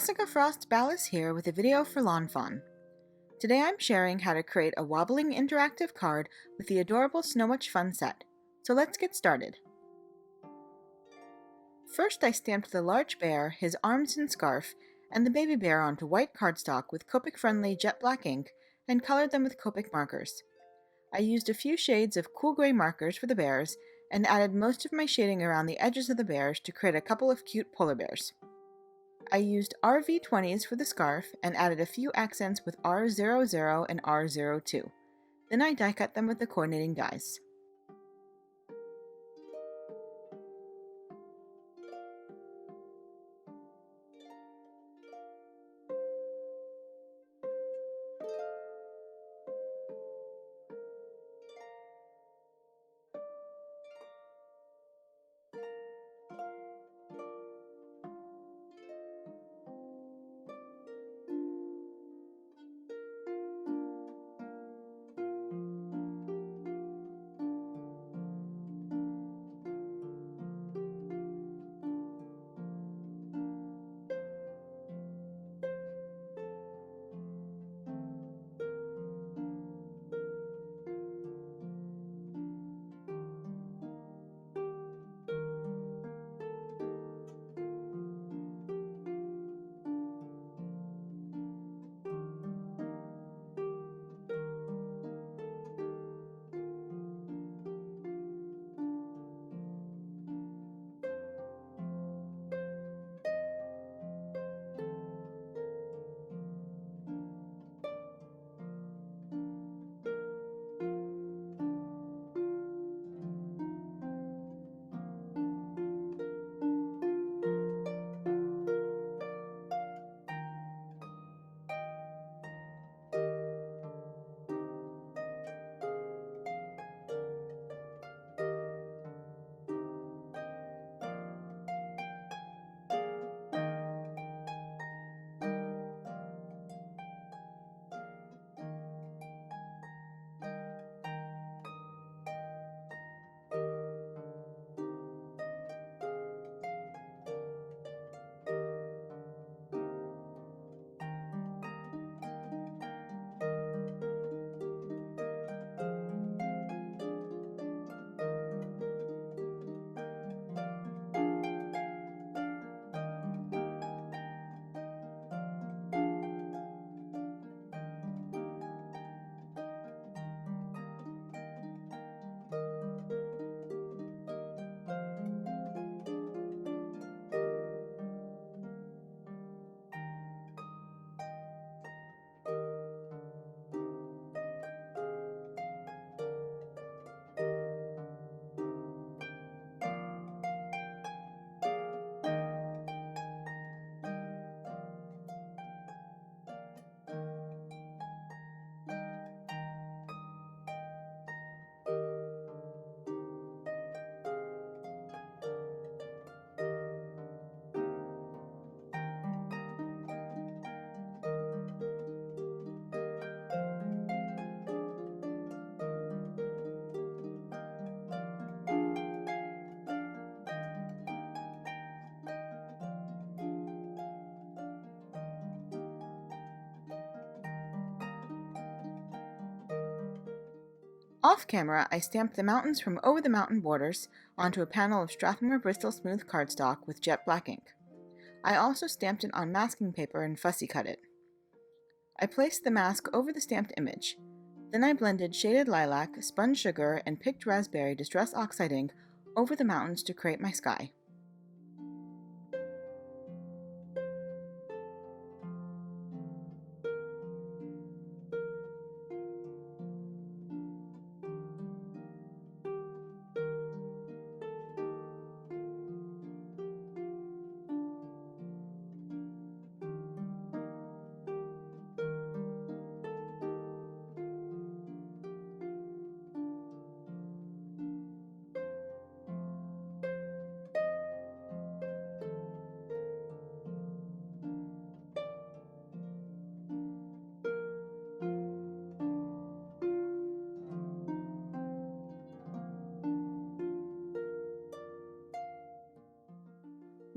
Jessica Frost Ballas here with a video for lawnfawn. Today I'm sharing how to create a wobbling interactive card with the adorable Snow Much Fun set. So let's get started. First I stamped the large bear, his arms and scarf, and the baby bear onto white cardstock with Copic-friendly jet black ink and colored them with Copic markers. I used a few shades of cool gray markers for the bears and added most of my shading around the edges of the bears to create a couple of cute polar bears. I used RV20s for the scarf and added a few accents with R00 and R02. Then I die cut them with the coordinating dies. Off camera, I stamped the mountains from over the mountain borders onto a panel of Strathmore Bristol Smooth cardstock with jet black ink. I also stamped it on masking paper and fussy cut it. I placed the mask over the stamped image. Then I blended shaded lilac, spun sugar, and picked raspberry distress oxide ink over the mountains to create my sky.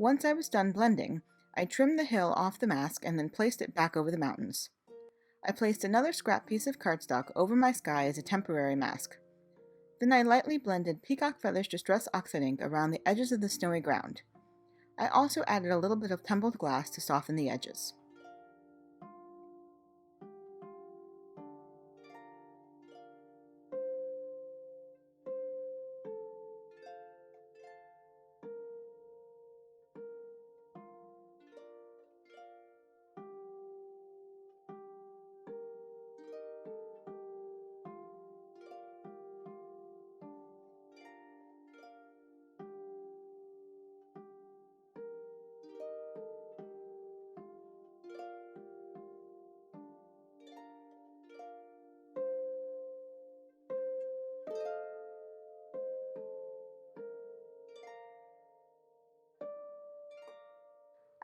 Once I was done blending, I trimmed the hill off the mask and then placed it back over the mountains. I placed another scrap piece of cardstock over my sky as a temporary mask. Then I lightly blended peacock feathers distress oxide ink around the edges of the snowy ground. I also added a little bit of tumbled glass to soften the edges.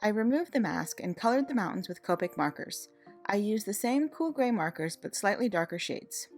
I removed the mask and colored the mountains with Copic markers. I used the same cool gray markers but slightly darker shades.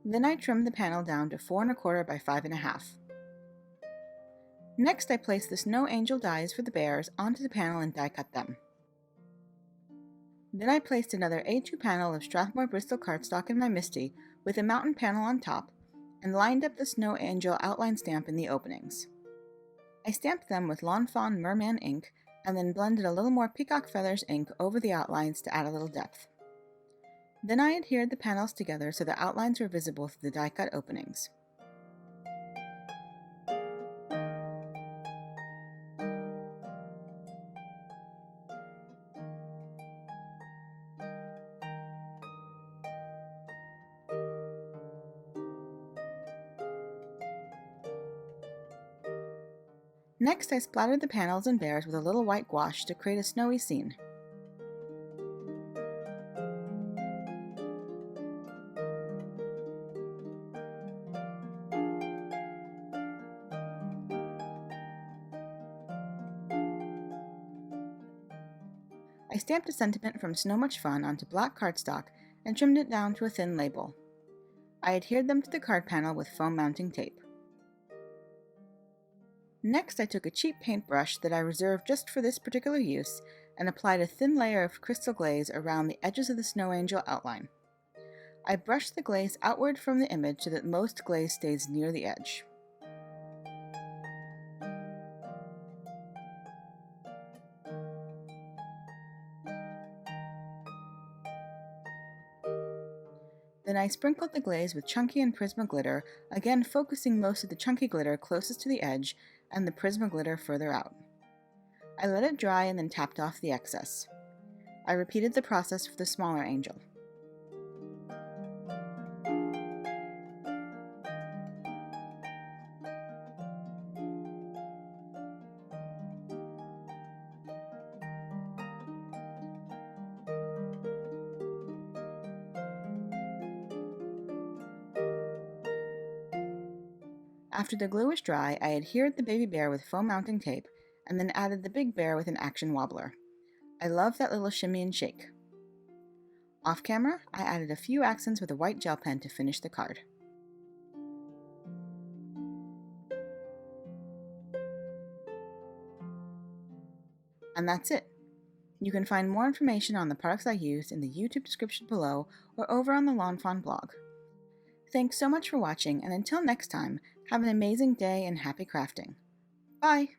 Then I trimmed the panel down to 4 1/4 by 5 1/2. Next I placed the snow angel dies for the bears onto the panel and die cut them. Then I placed another A2 panel of Strathmore Bristol cardstock in my MISTI with a mountain panel on top and lined up the snow angel outline stamp in the openings. I stamped them with lawnfawn merman ink and then blended a little more peacock feathers ink over the outlines to add a little depth. Then I adhered the panels together so the outlines were visible through the die cut openings. Next, I splattered the panels and bears with a little white gouache to create a snowy scene. I stamped a sentiment from So Much Fun onto black cardstock and trimmed it down to a thin label. I adhered them to the card panel with foam mounting tape. Next, I took a cheap paintbrush that I reserved just for this particular use and applied a thin layer of crystal glaze around the edges of the snow angel outline. I brushed the glaze outward from the image so that most glaze stays near the edge. Then I sprinkled the glaze with chunky and prisma glitter, again focusing most of the chunky glitter closest to the edge and the prisma glitter further out. I let it dry and then tapped off the excess. I repeated the process for the smaller angel. After the glue was dry, I adhered the baby bear with foam mounting tape and then added the big bear with an action wobbler. I love that little shimmy and shake. Off camera, I added a few accents with a white gel pen to finish the card. And that's it. You can find more information on the products I used in the YouTube description below or over on the lawnfawn blog. Thanks so much for watching, and until next time, have an amazing day and happy crafting. Bye!